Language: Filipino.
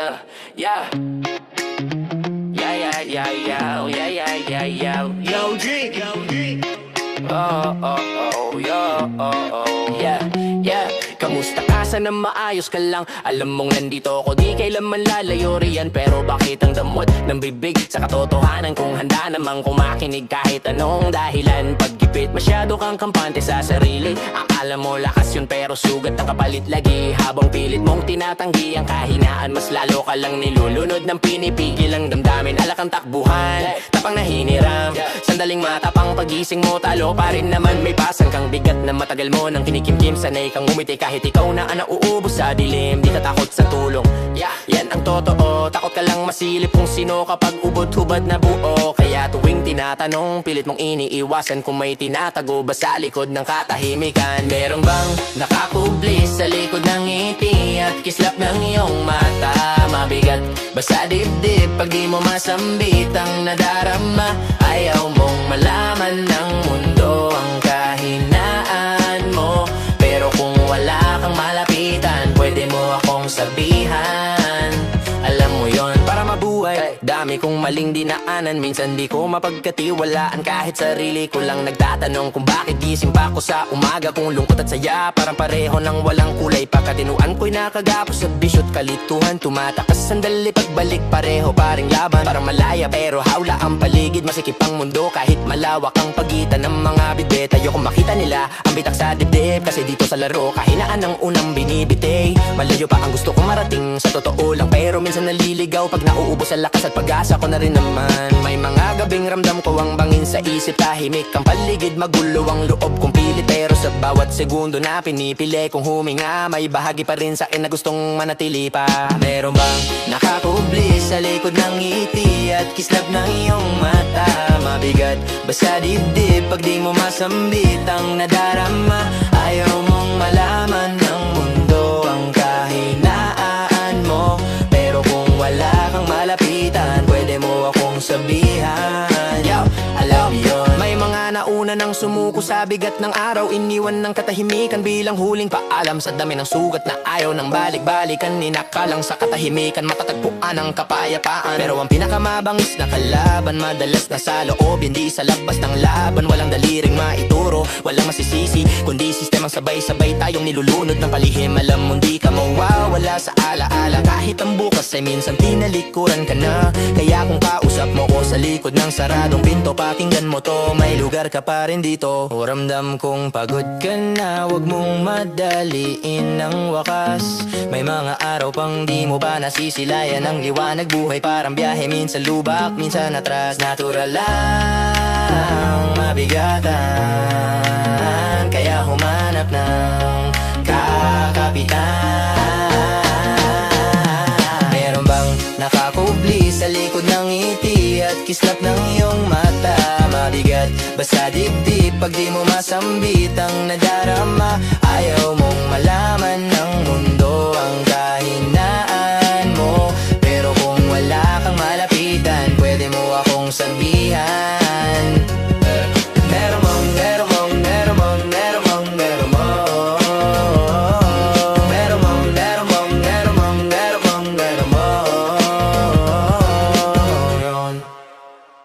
Yeah, yeah. Yeah, yeah, yeah, yeah, yeah, yeah, yeah, yeah. Yo, G. Oh, oh, oh, yo, oh, oh. Yeah, yeah. Kamusta ka? Sana maayos ka lang. Alam mong nandito ako, di kailanman lalayo riyan. Pero bakit ang damot ng bibig sa katotohanan? Kung handa namang kumakinig kahit anong dahilan. Pagkipit, masyado kang kampante sa sarili. Akala mo lakas yun pero sugat ang kapalit lagi. Habang pilit mong tinatanggi ang kahinaan, mas lalo ka lang nilulunod ng pinipigil ang damdamin. Alak ang takbuhan, tapang nahiniram. Sandaling matapang pagising mo, talo pa rin naman. May pasan kang bigat na matagal mo nang kinikimkim. Sanay kang umiti kahit ikaw na ang nauubos sa dilim. Di ka takot sa tulong, yan ang totoo. Takot ka lang masilip kung sino kapag ubod-hubad na buo. Kaya tuwing tinatanong, pilit mong iniiwasan kung may tinatago ba sa likod ng katahimikan. Meron bang nakakubli sa likod ng ngiti at kislap ng iyong mata? Mabigat ba sa dibdib pag di mo masambit ang nadarama? Ayaw mong malaman ng mundo ang kahinaan mo. Pero kung wala kang malapitan, pwede mo akong sabihan. Alam mo yon, para mabuhay, dami kong maling dinaanan. Minsan di ko mapagkatiwalaan, kahit sarili ko lang nagtatanong kung bakit gising pa ko sa umaga. Kung lungkot at saya, parang pareho nang walang kulay. Pagkatinuan ko'y nakagapos sa bisyo't kalituhan. Tumatakas sandali pagbalik, pareho paring laban. Parang malaya pero hawla ang paligid. Masikip ang mundo kahit malawak ang pagitan ng mga bidbit. Ayokong makita nila ang bitak sa dibdib, kasi dito sa laro kahinaan ang unang binibitay. Malayo pa ang gusto kong marating, sa totoo lang pero minsan naliligaw pag nauubos ang lakas at pag-asa ko na rin naman. May mga gabing ramdam ko ang bangin sa isip. Tahimik ang paligid, magulo ang loob kong pilit. Pero sa bawat segundo na pinipili kong huminga, may bahagi pa rin sa akin na gustong manatili pa. Meron bang nakakubli sa likod ng ngiti at kislap ng iyong mata? Mabigat ba sa dibdib pag di mo masambit ang nadarama? Ayaw mong malaman ng mundo ang kahinaan mo. Pero kung wala kang malapitan, pwede mo akong sabihan. Yo, alam yun. May mga nauna nang sumuko sa bigat ng araw, iniwan ng katahimikan bilang huling paalam. Sa dami ng sugat na ayaw ng balik-balikan, ninakalang sa katahimikan, matatagpuan ang kapayapaan. Pero ang pinakamabangis na kalaban, madalas na sa loob, hindi sa labas ng laban. Walang daliring maituro, walang masisisi, kundi sistemang sabay-sabay tayong nilulunod ng palihim. Alam mo di ka mawawala sa alaala, kahit ang bukas ay minsan tinalikuran ka na. Kaya kung kausap mo ko sa likod ng saradong pinto, pakinggan mo to, may lugar ka pa rin dito. O ramdam kong pagod ka na, wag mong madaliin ang wakas. May mga araw pang di mo pa nasisilayan ang liwanag. Buhay parang biyahe, minsan lubak, minsan atras. Natural lang mabigatan, kaya humanap ng kakapitan. Meron bang nakakubli sa likod ng ngiti at kislap ng iyong mata? Mabigat ba sa dibdib pag di mo masambit ang nadarama?